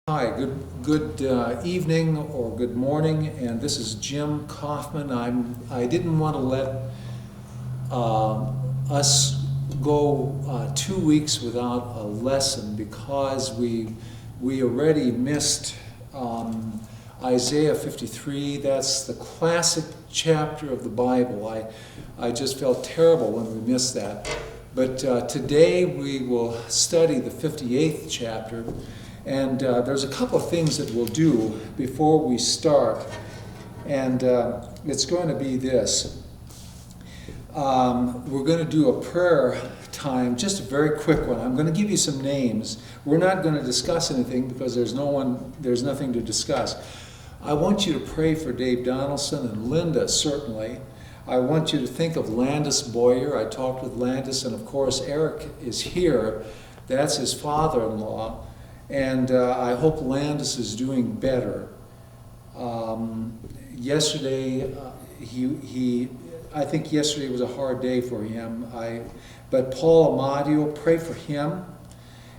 Hi, good evening or good morning, and this is Jim Kaufman. I didn't want to let us go 2 weeks without a lesson because we already missed Isaiah 53. That's the classic chapter of the Bible. I just felt terrible when we missed that. But today we will study the 58th chapter. And there's a couple of things that we'll do before we start. And it's going to be this. We're going to do a prayer time, just a very quick one. I'm going to give you some names. We're not going to discuss anything because there's nothing to discuss. I want you to pray for Dave Donaldson and Linda, certainly. I want you to think of Landis Boyer. I talked with Landis, and of course Eric is here. That's his father-in-law. And I hope Landis is doing better. Yesterday, I think yesterday was a hard day for him. But Paul Amadio, pray for him,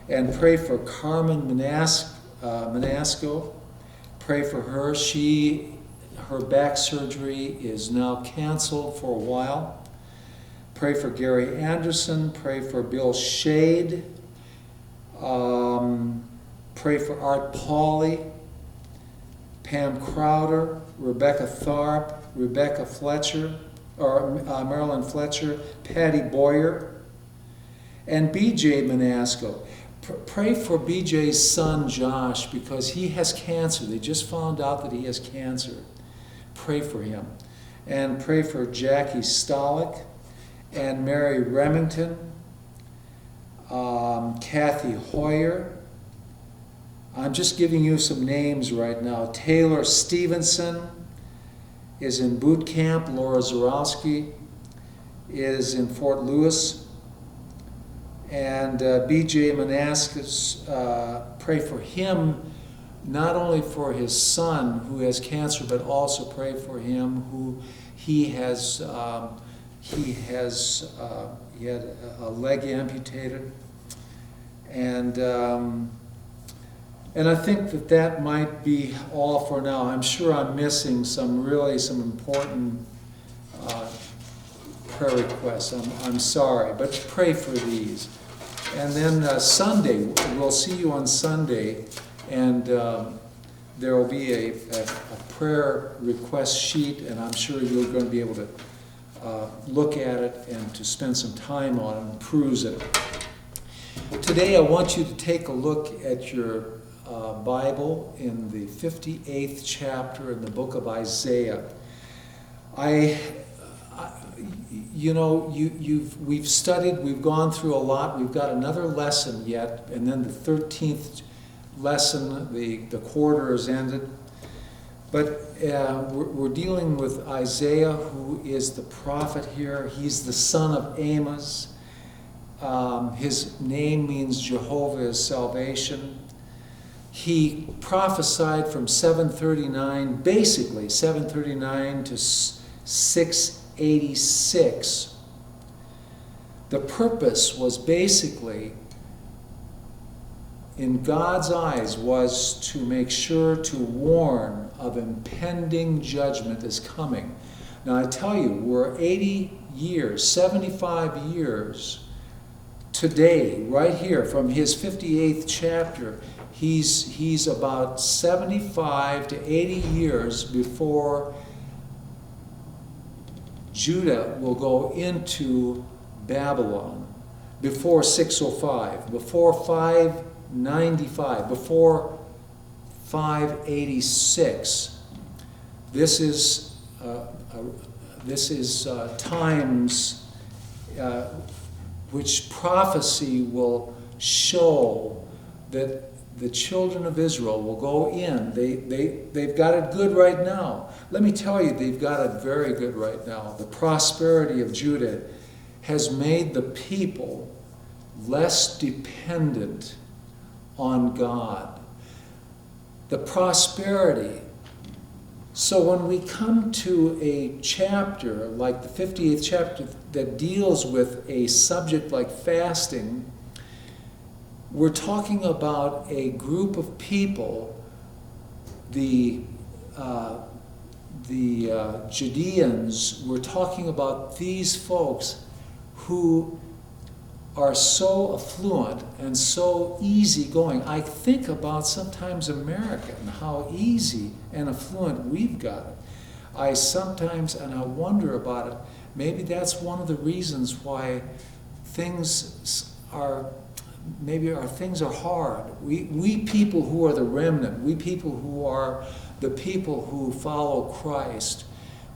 and pray for Carmen Manasco. Pray for her. Her back surgery is now canceled for a while. Pray for Gary Anderson. Pray for Bill Shade. Pray for Art Pauley, Pam Crowder, Rebecca Tharp, Marilyn Fletcher, Patty Boyer, and B.J. Manasco. Pray for B.J.'s son, Josh, because he has cancer. They just found out that he has cancer. Pray for him. And pray for Jackie Stolick and Mary Remington, Kathy Hoyer. I'm just giving you some names right now. Taylor Stevenson is in boot camp. Laura Zarowski is in Fort Lewis. And B.J. Manascus, pray for him, not only for his son who has cancer, but also pray for him who he had a leg amputated. And I think that might be all for now. I'm sure I'm missing some important prayer requests. I'm sorry, but pray for these. And then Sunday, we'll see you on Sunday, and there will be a prayer request sheet, and I'm sure you're going to be able to look at it and to spend some time on it and peruse it. Today I want you to take a look at your Bible in the 58th chapter in the book of Isaiah. We've studied, we've gone through a lot. We've got another lesson yet, and then the 13th lesson, the quarter is ended. But we're dealing with Isaiah, who is the prophet here. He's the son of Amos. His name means Jehovah is salvation. He prophesied from 739 to 686. The purpose was basically, in God's eyes, was to make sure to warn of impending judgment is coming. Now I tell you, we're 80 years, 75 years today, right here, from his 58th chapter. He's about 75 to 80 years before Judah will go into Babylon, before 605, before 595, before 586. This is times which prophecy will show that the children of Israel will go in. They've got it good right now. Let me tell you, they've got it very good right now. The prosperity of Judah has made the people less dependent on God. The prosperity. So when we come to a chapter like the 58th chapter that deals with a subject like fasting, we're talking about a group of people, the Judeans, we're talking about these folks who are so affluent and so easygoing. I think about sometimes America and how easy and affluent we've got it. I wonder about it. Maybe that's one of the reasons why things are hard. We people who are the remnant, we people who are the people who follow Christ,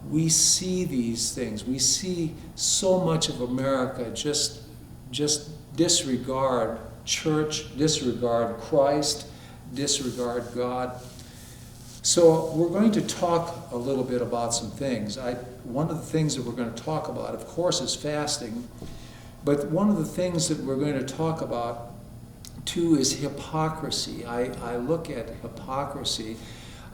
we see these things. We see so much of America just disregard church, disregard Christ, disregard God. So we're going to talk a little bit about some things. One of the things that we're going to talk about, of course, is fasting. But one of the things that we're going to talk about, too, is hypocrisy. I look at hypocrisy.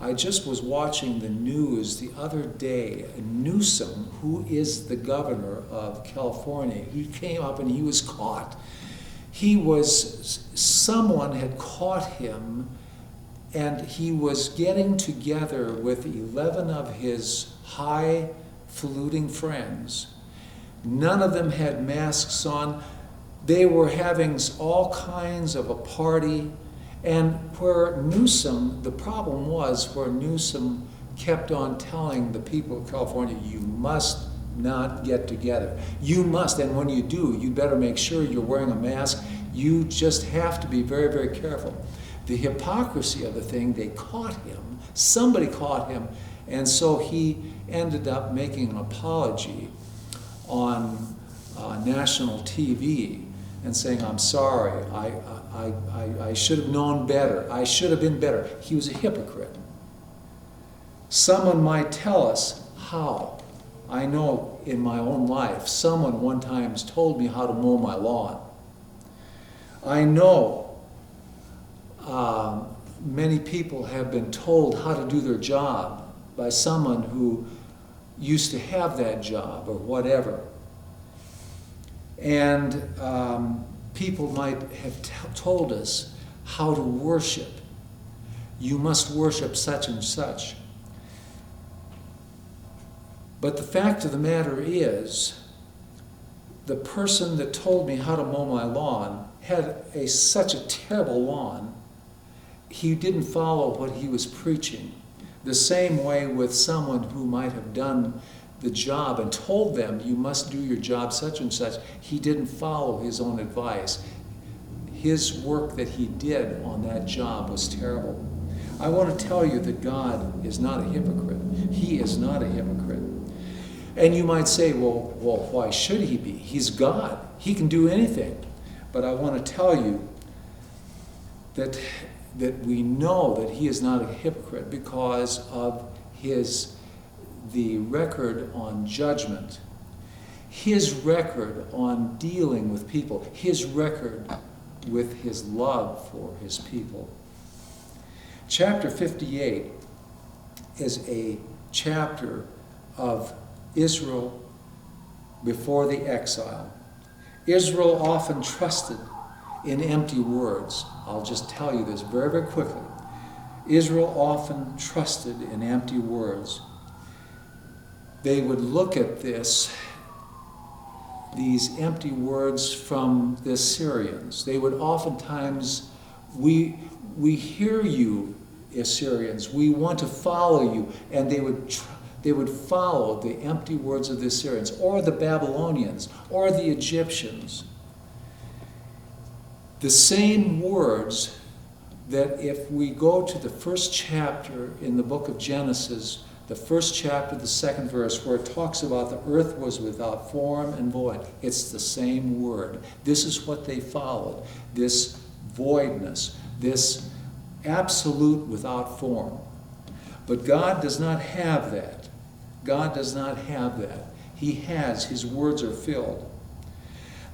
I just was watching the news the other day. Newsom, who is the governor of California, he came up and he was caught. Someone had caught him, and he was getting together with 11 of his highfalutin friends. None of them had masks on. They were having all kinds of a party. And where Newsom kept on telling the people of California, you must not get together. You must, and when you do, you better make sure you're wearing a mask. You just have to be very, very careful. The hypocrisy of the thing, they caught him. Somebody caught him, and so he ended up making an apology on national TV and saying, I'm sorry, I should have known better. I should have been better. He was a hypocrite. Someone might tell us how. I know in my own life, someone one time told me how to mow my lawn. I know many people have been told how to do their job by someone who used to have that job or whatever. And people might have told us how to worship. You must worship such and such. But the fact of the matter is, the person that told me how to mow my lawn had such a terrible lawn, he didn't follow what he was preaching. The same way with someone who might have done the job and told them, you must do your job such and such. He didn't follow his own advice. His work that he did on that job was terrible. I want to tell you that God is not a hypocrite. He is not a hypocrite. And you might say, well, why should he be? He's God. He can do anything. But I want to tell you that we know that he is not a hypocrite because of the record on judgment, his record on dealing with people, his record with his love for his people. Chapter 58 is a chapter of Israel before the exile. Israel often trusted in empty words. I'll just tell you this very, very quickly. Israel often trusted in empty words. They would look at these empty words from the Assyrians. They would oftentimes, we hear you, Assyrians, we want to follow you, and they would follow the empty words of the Assyrians, or the Babylonians, or the Egyptians. The same words that if we go to the first chapter in the book of Genesis, the first chapter, the second verse, where it talks about the earth was without form and void, it's the same word. This is what they followed, this voidness, this absolute without form. But God does not have that. God does not have that. He has, his words are filled.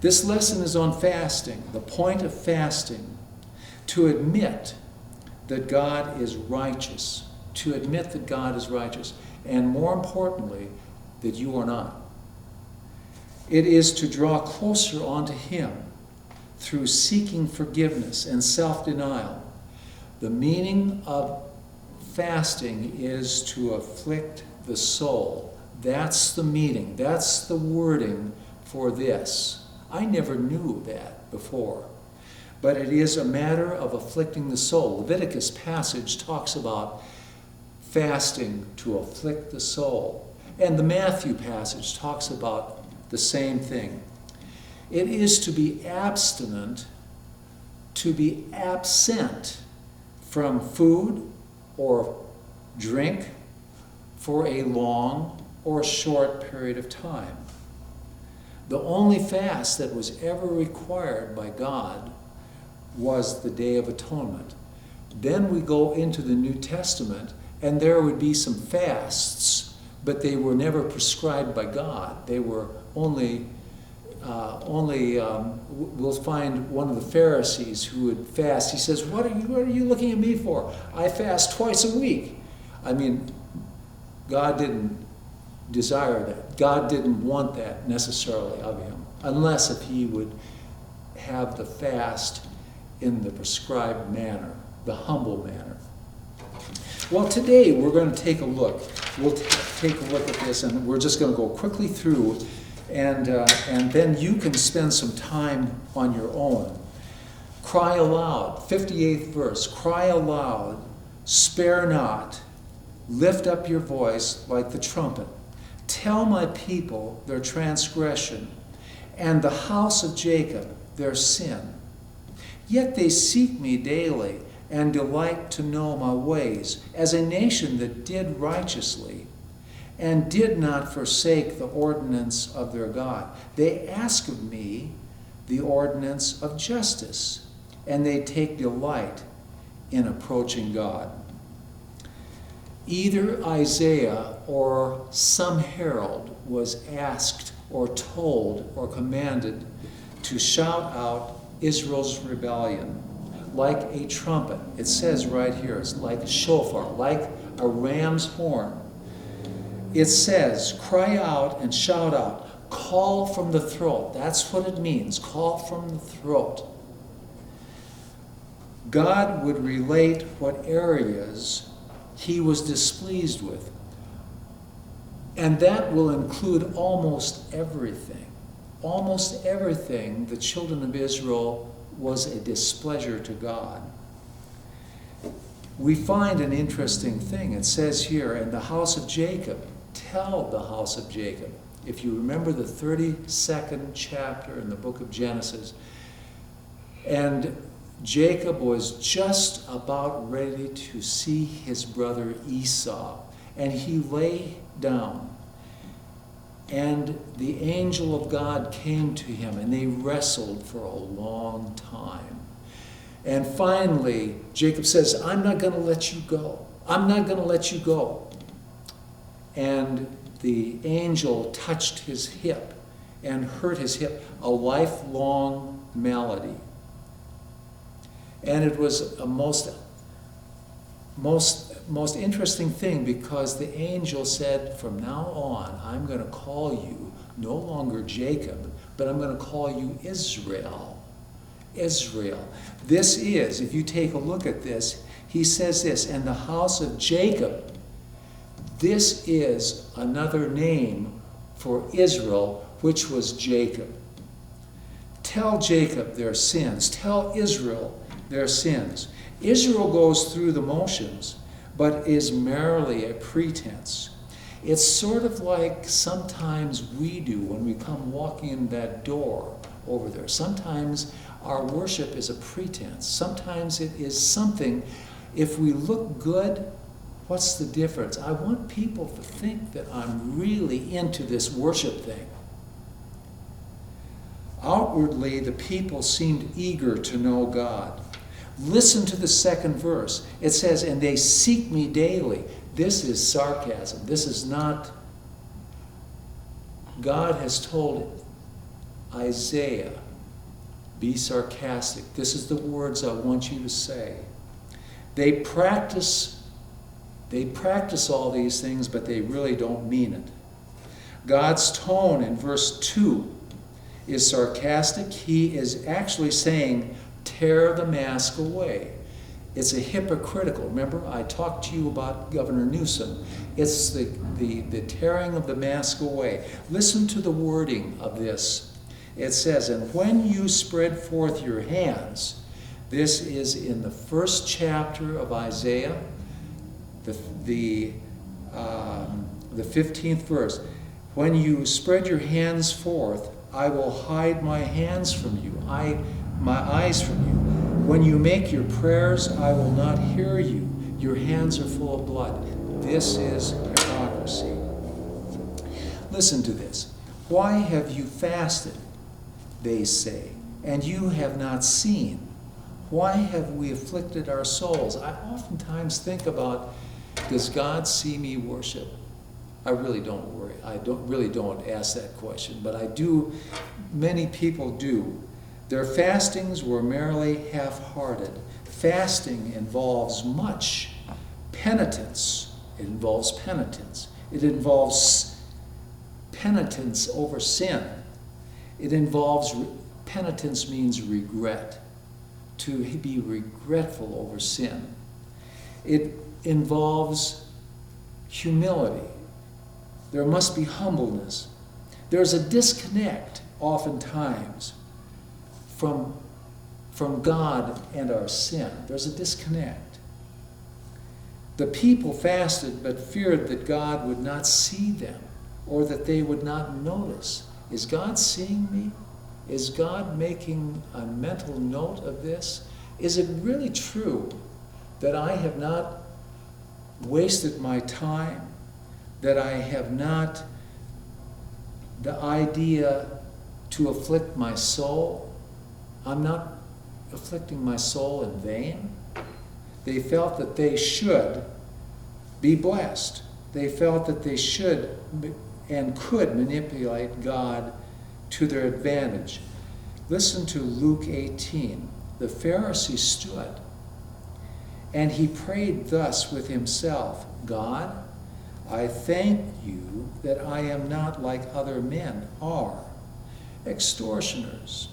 This lesson is on fasting, the point of fasting, to admit that God is righteous, to admit that God is righteous, and more importantly, that you are not. It is to draw closer onto him through seeking forgiveness and self-denial. The meaning of fasting is to afflict the soul. That's the meaning. That's the wording for this. I never knew that before. But it is a matter of afflicting the soul. Leviticus passage talks about fasting to afflict the soul. And the Matthew passage talks about the same thing. It is to be abstinent, to be absent from food or drink for a long or short period of time. The only fast that was ever required by God was the Day of Atonement. Then we go into the New Testament, and there would be some fasts, but they were never prescribed by God. They were only we'll find one of the Pharisees who would fast. He says, what are you looking at me for? I fast twice a week. I mean, God didn't desire that. God didn't want that necessarily of him, unless if he would have the fast in the prescribed manner, the humble manner. Well, today we're going to take a look. We'll take a look at this, and we're just going to go quickly through, and then you can spend some time on your own. Cry aloud, 58th verse, cry aloud, spare not, lift up your voice like the trumpet. Tell my people their transgression, and the house of Jacob their sin. Yet they seek me daily, and delight to know my ways, as a nation that did righteously, and did not forsake the ordinance of their God. They ask of me the ordinance of justice, and they take delight in approaching God. Either Isaiah or some herald was asked or told or commanded to shout out Israel's rebellion like a trumpet. It says right here, it's like a shofar, like a ram's horn. It says, cry out and shout out, call from the throat. That's what it means, call from the throat. God would relate what areas he was displeased with. And that will include almost everything. Almost everything the children of Israel was a displeasure to God. We find an interesting thing. It says here, in the house of Jacob, tell the house of Jacob. If you remember the 32nd chapter in the book of Genesis, and Jacob was just about ready to see his brother Esau, and he lay down. And the angel of God came to him, and they wrestled for a long time. And finally, Jacob says, I'm not going to let you go. I'm not going to let you go. And the angel touched his hip and hurt his hip, a lifelong malady. And it was a most interesting thing, because the angel said, from now on, I'm going to call you no longer Jacob, but I'm going to call you Israel. Israel. This is, if you take a look at this, he says this, and the house of Jacob, this is another name for Israel, which was Jacob. Tell Jacob their sins. Tell Israel their sins. Israel goes through the motions, but is merely a pretense. It's sort of like sometimes we do when we come walking in that door over there. Sometimes our worship is a pretense. Sometimes it is something, if we look good, what's the difference? I want people to think that I'm really into this worship thing. Outwardly, the people seemed eager to know God. Listen to the second verse. It says, and they seek me daily. This is sarcasm. This is not. God has told Isaiah, be sarcastic. This is the words I want you to say. They practice all these things, but they really don't mean it. God's tone in verse 2 is sarcastic. He is actually saying, tear the mask away. It's a hypocritical. Remember, I talked to you about Governor Newsom. It's the tearing of the mask away. Listen to the wording of this. It says, and when you spread forth your hands, this is in the first chapter of Isaiah, the 15th verse. When you spread your hands forth, I will hide my hands from you, my eyes from you. When you make your prayers, I will not hear you. Your hands are full of blood. This is hypocrisy. Listen to this. Why have you fasted, they say, and you have not seen? Why have we afflicted our souls? I oftentimes think about, does God see me worship? I really don't worry. I don't ask that question, but I do. Many people do. Their fastings were merely half-hearted. Fasting involves much penitence. It involves penitence. It involves penitence over sin. It involves, penitence means regret. To be regretful over sin. It involves humility. There must be humbleness. There's a disconnect oftentimes from God and our sin. There's a disconnect. The people fasted but feared that God would not see them or that they would not notice. Is God seeing me? Is God making a mental note of this? Is it really true that I have not wasted my time, that I have not the idea to afflict my soul? I'm not afflicting my soul in vain. They felt that they should be blessed. They felt that they should and could manipulate God to their advantage. Listen to Luke 18. The Pharisee stood and he prayed thus with himself, God, I thank you that I am not like other men are, extortioners,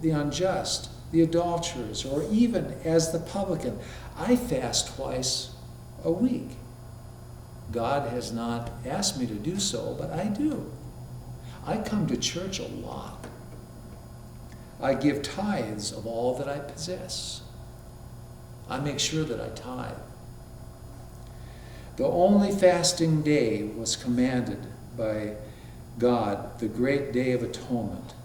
the unjust, the adulterers, or even as the publican. I fast twice a week. God has not asked me to do so, but I do. I come to church a lot. I give tithes of all that I possess. I make sure that I tithe. The only fasting day was commanded by God, the great day of atonement.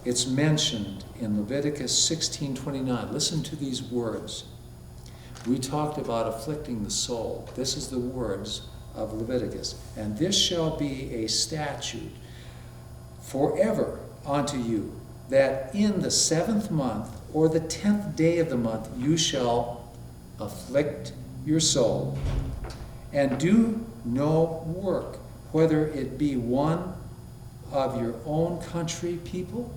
It's mentioned in Leviticus 16:29. Listen to these words. We talked about afflicting the soul. This is the words of Leviticus. And this shall be a statute forever unto you, that in the 7th month or the 10th day of the month you shall afflict your soul, and do no work, whether it be one of your own country people,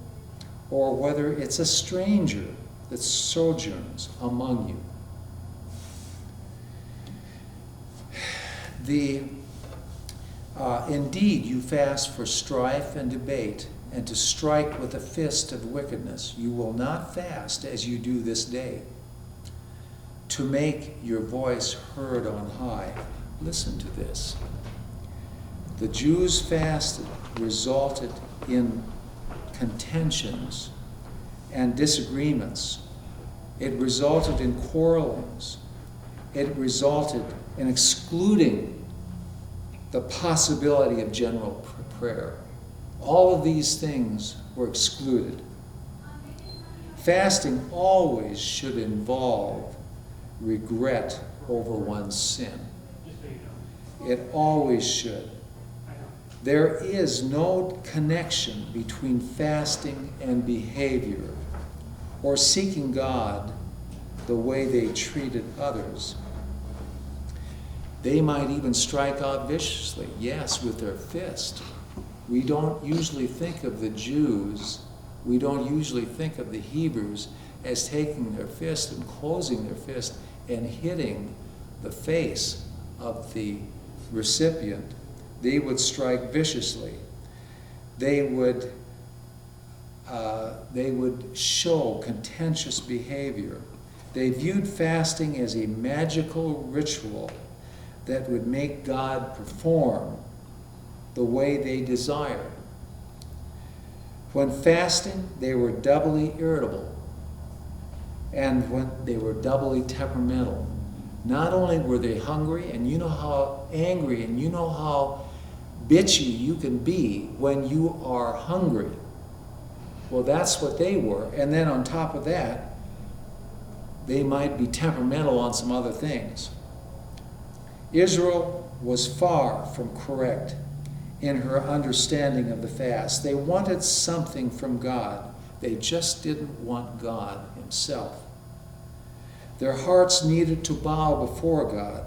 or whether it's a stranger that sojourns among you. Indeed, you fast for strife and debate, and to strike with a fist of wickedness. You will not fast as you do this day, to make your voice heard on high. Listen to this. The Jews fasted resulted in contentions and disagreements. It resulted in quarrelings. It resulted in excluding the possibility of general prayer. All of these things were excluded. Fasting always should involve regret over one's sin. It always should. There is no connection between fasting and behavior or seeking God the way they treated others. They might even strike out viciously, yes, with their fist. We don't usually think of the Jews, we don't usually think of the Hebrews as taking their fist and closing their fist and hitting the face of the recipient. They would strike viciously. They would they would show contentious behavior. They viewed fasting as a magical ritual that would make God perform the way they desired. When fasting, they were doubly irritable, and when they were doubly temperamental. Not only were they hungry, and you know how angry and you know how bitchy you can be when you are hungry. Well, that's what they were. And then on top of that, they might be temperamental on some other things. Israel was far from correct in her understanding of the fast. They wanted something from God. They just didn't want God himself. Their hearts needed to bow before God.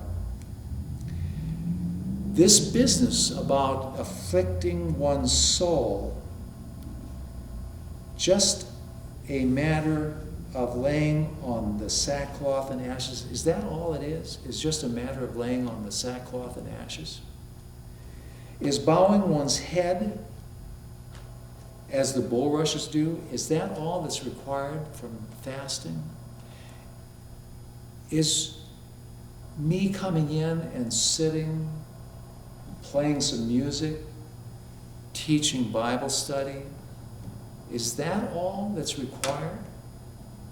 This business about afflicting one's soul, just a matter of laying on the sackcloth and ashes, is that all it is? Is just a matter of laying on the sackcloth and ashes? Is bowing one's head as the bulrushes do, is that all that's required from fasting? Is me coming in and sitting, playing some music, teaching Bible study, is that all that's required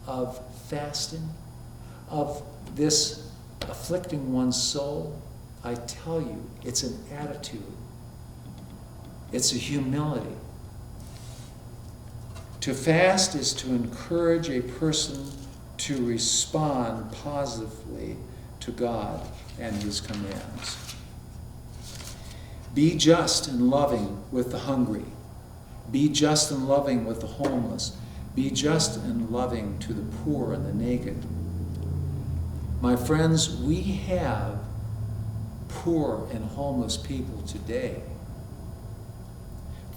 of fasting, of this afflicting one's soul? I tell you, it's an attitude. It's a humility. To fast is to encourage a person to respond positively to God and his commands. Be just and loving with the hungry. Be just and loving with the homeless. Be just and loving to the poor and the naked. My friends, we have poor and homeless people today.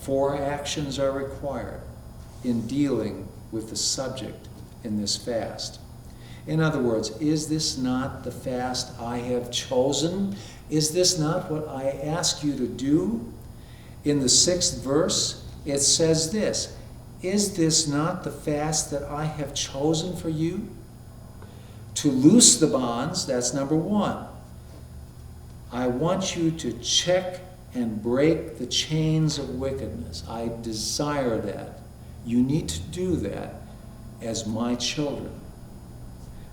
4 actions are required in dealing with the subject in this fast. In other words, is this not the fast I have chosen? Is this not what I ask you to do? In the 6th verse, it says this, is this not the fast that I have chosen for you? To loose the bonds, that's number 1. I want you to check and break the chains of wickedness. I desire that. You need to do that as my children.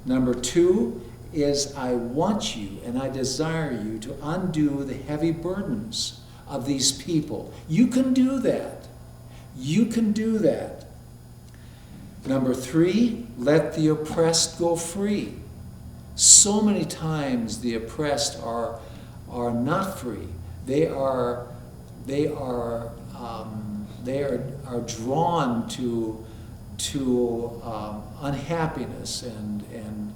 Number 2 is I want you and I desire you to undo the heavy burdens of these people. You can do that. You can do that. Number 3, let the oppressed go free. So many times the oppressed are not free. They are drawn to unhappiness and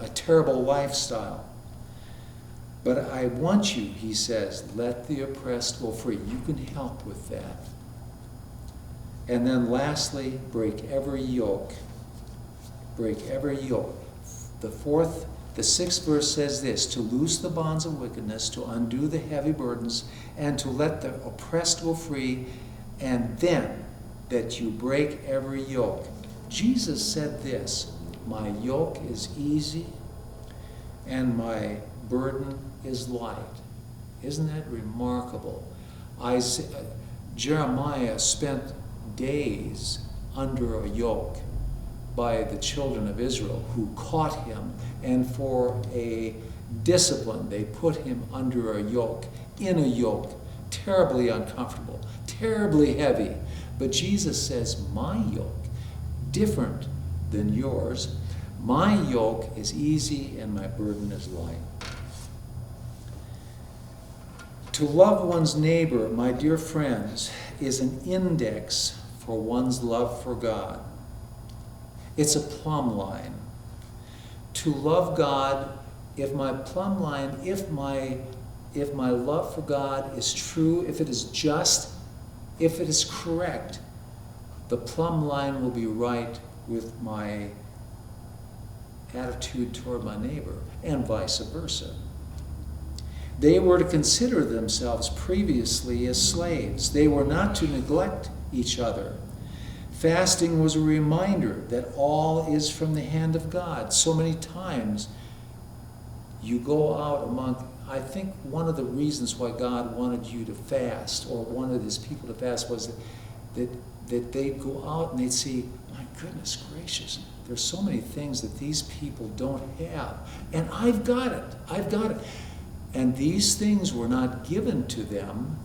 a terrible lifestyle. But I want you, he says, let the oppressed go free. You can help with that. And then lastly, break every yoke. Break every yoke. The 6th verse says this, to loose the bonds of wickedness, to undo the heavy burdens, and to let the oppressed go free, and then that you break every yoke. Jesus said this, my yoke is easy and my burden is light. Isn't that remarkable? Jeremiah spent days under a yoke by the children of Israel who caught him, and for a discipline they put him under a yoke, in a yoke, terribly uncomfortable, terribly heavy. But Jesus says, my yoke, different than yours, my yoke is easy and my burden is light. To love one's neighbor, my dear friends, is an index for one's love for God. It's a plumb line. To love God, if my plumb line, if my love for God is true, if it is just, if it is correct, the plumb line will be right with my attitude toward my neighbor, and vice versa. They were to consider themselves previously as slaves. They were not to neglect each other. Fasting was a reminder that all is from the hand of God. So many times you go out among, I think one of the reasons why God wanted you to fast, or wanted his people to fast, was that they'd go out and they'd see, my goodness gracious, there's so many things that these people don't have. And I've got it. And these things were not given to them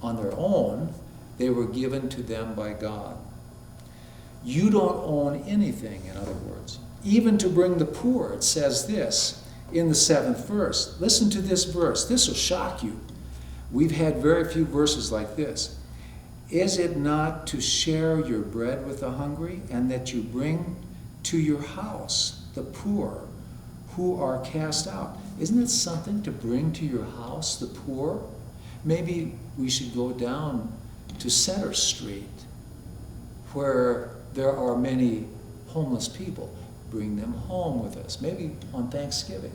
on their own. They were given to them by God. You don't own anything, in other words. Even to bring the poor, it says this in the 7th verse. Listen to this verse. This will shock you. We've had very few verses like this. Is it not to share your bread with the hungry, and that you bring to your house the poor who are cast out? Isn't it something to bring to your house the poor? Maybe we should go down to Center Street, where there are many homeless people. Bring them home with us, maybe on Thanksgiving.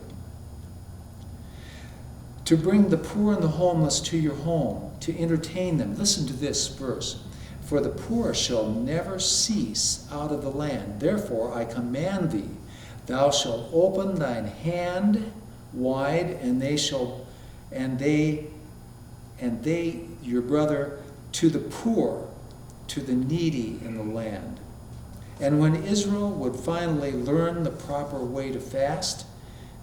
To bring the poor and the homeless to your home, to entertain them. Listen to this verse. For the poor shall never cease out of the land. Therefore I command thee, thou shalt open thine hand wide, and they, your brother, to the poor, to the needy in the land. And when Israel would finally learn the proper way to fast,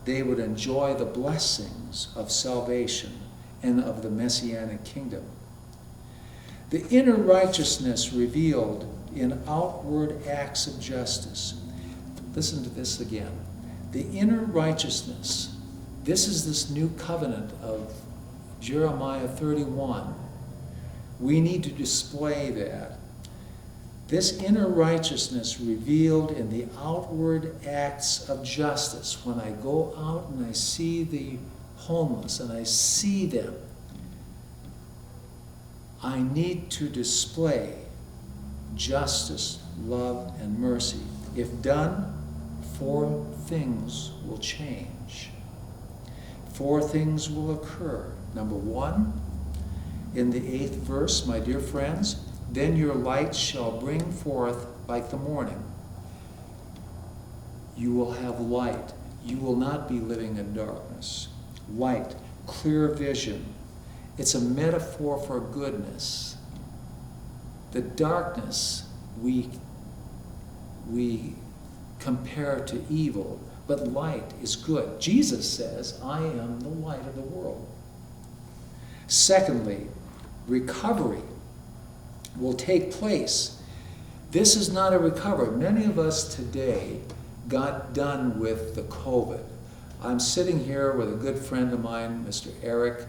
they would enjoy the blessings of salvation and of the Messianic kingdom. The inner righteousness revealed in outward acts of justice. Listen to this again. The inner righteousness. This is this new covenant of Jeremiah 31. We need to display that. This inner righteousness revealed in the outward acts of justice. When I go out and I see the homeless and I see them, I need to display justice, love, and mercy. If done, 4 things will change. 4 things will occur. Number 1, in the 8th verse, my dear friends, then your light shall bring forth like the morning. You will have light. You will not be living in darkness. Light, clear vision. It's a metaphor for goodness. The darkness we compare to evil, but light is good. Jesus says, I am the light of the world. Secondly, recovery will take place. This is not a recovery. Many of us today got done with the COVID. I'm sitting here with a good friend of mine, Mr. Eric,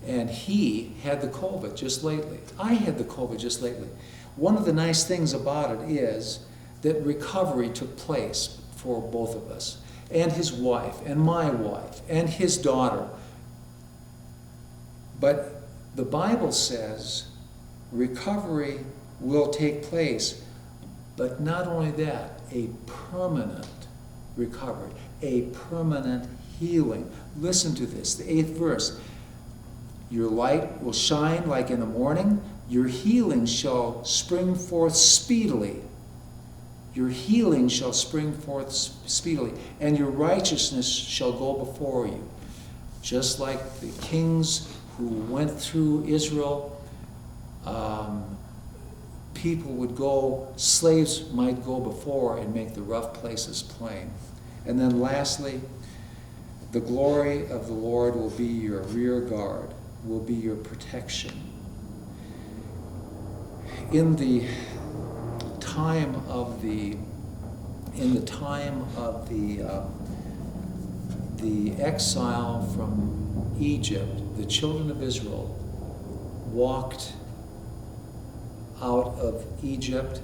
and he had the COVID just lately. I had the COVID just lately. One of the nice things about it is that recovery took place for both of us, and his wife, and my wife, and his daughter. But the Bible says recovery will take place, but not only that, a permanent recovery, a permanent healing. Listen to this, the 8th verse. Your light will shine like in the morning. Your healing shall spring forth speedily. Your healing shall spring forth speedily, and your righteousness shall go before you. Just like the kings who went through Israel, people would go, slaves might go before and make the rough places plain. And then lastly, the glory of the Lord will be your rear guard, will be your protection. In the time of the exile from Egypt, the children of Israel walked out of Egypt,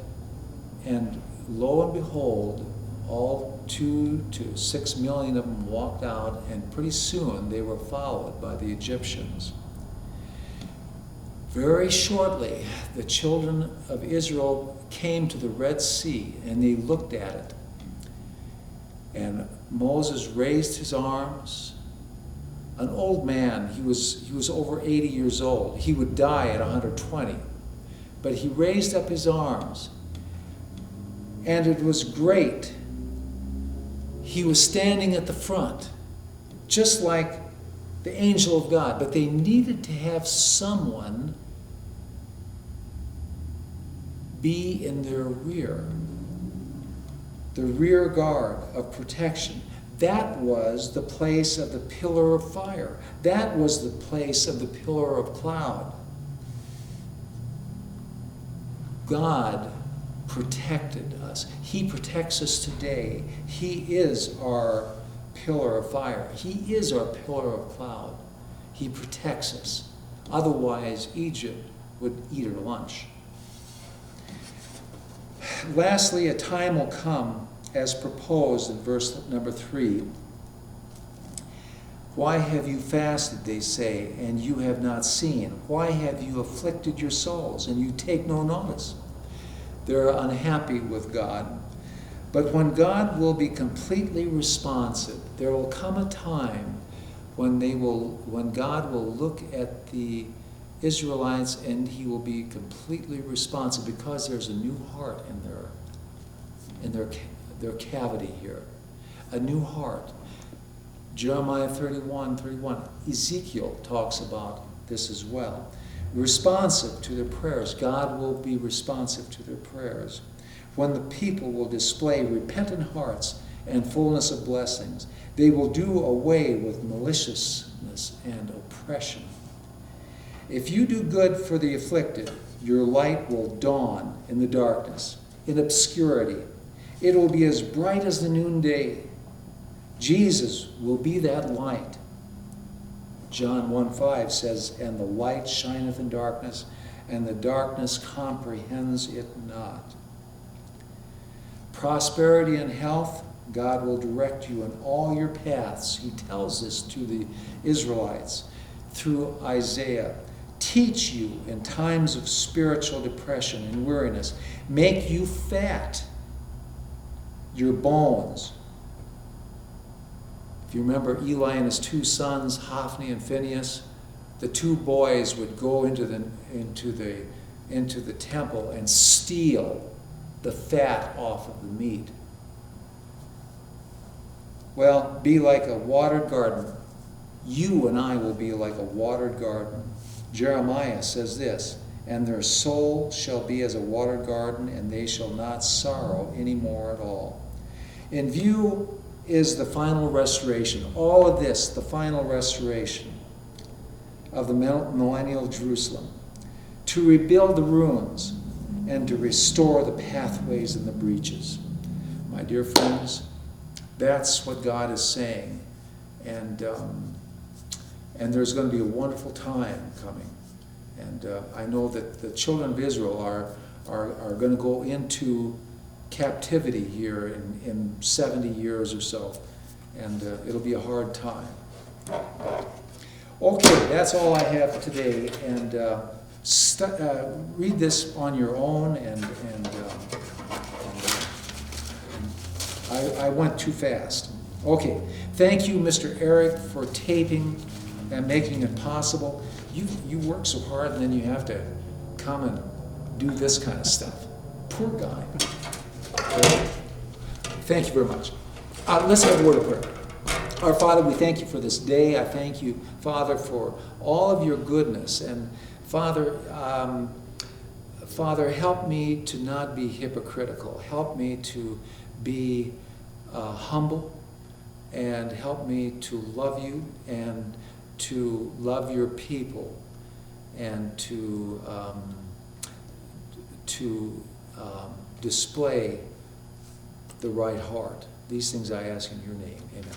and lo and behold, all 2 to 6 million of them walked out, and pretty soon they were followed by the Egyptians. Very shortly, the children of Israel came to the Red Sea, and they looked at it. And Moses raised his arms. An old man, he was over 80 years old. He would die at 120. But he raised up his arms, and it was great. He was standing at the front, just like the angel of God, but they needed to have someone be in their rear, the rear guard of protection. That was the place of the pillar of fire. That was the place of the pillar of cloud. God protected us. He protects us today. He is our pillar of fire. He is our pillar of cloud. He protects us. Otherwise, Egypt would eat her lunch. Lastly, a time will come, as proposed in verse number 3. Why have you fasted, they say, and you have not seen? Why have you afflicted your souls, and you take no notice? They're unhappy with God. But when God will be completely responsive, there will come a time when God will look at the Israelites and he will be completely responsive, because there's a new heart in their cavity here. A new heart. Jeremiah 31:31. Ezekiel talks about this as well. Responsive to their prayers. God will be responsive to their prayers. When the people will display repentant hearts and fullness of blessings, they will do away with maliciousness and oppression. If you do good for the afflicted, your light will dawn in the darkness, in obscurity. It will be as bright as the noonday. Jesus will be that light. John 1:5 says, and the light shineth in darkness, and the darkness comprehends it not. Prosperity and health, God will direct you in all your paths. He tells this to the Israelites through Isiah. Teach you in times of spiritual depression and weariness. Make you fat, your bones. If you remember Eli and his two sons, Hophni and Phinehas, the two boys would go into the temple and steal the fat off of the meat. Well, be like a watered garden. You and I will be like a watered garden. Jeremiah says this, and their soul shall be as a watered garden, and they shall not sorrow any more at all. In view is the final restoration. All of this, the final restoration of the millennial Jerusalem. To rebuild the ruins and to restore the pathways and the breaches. My dear friends, that's what God is saying. And there's going to be a wonderful time coming. And I know that the children of Israel are going to go into captivity here in 70 years or so. And it'll be a hard time. Okay, that's all I have today. And read this on your own. And I went too fast. Okay, thank you, Mr. Eric, for taping and making it possible. You work so hard, and then you have to come and do this kind of stuff. Poor guy. Thank you very much. Let's have a word of prayer. Our Father, we thank you for this day. I thank you, Father, for all of your goodness. And Father, help me to not be hypocritical. Help me to be humble, and help me to love you and to love your people, and to display the right heart. These things I ask in your name. Amen.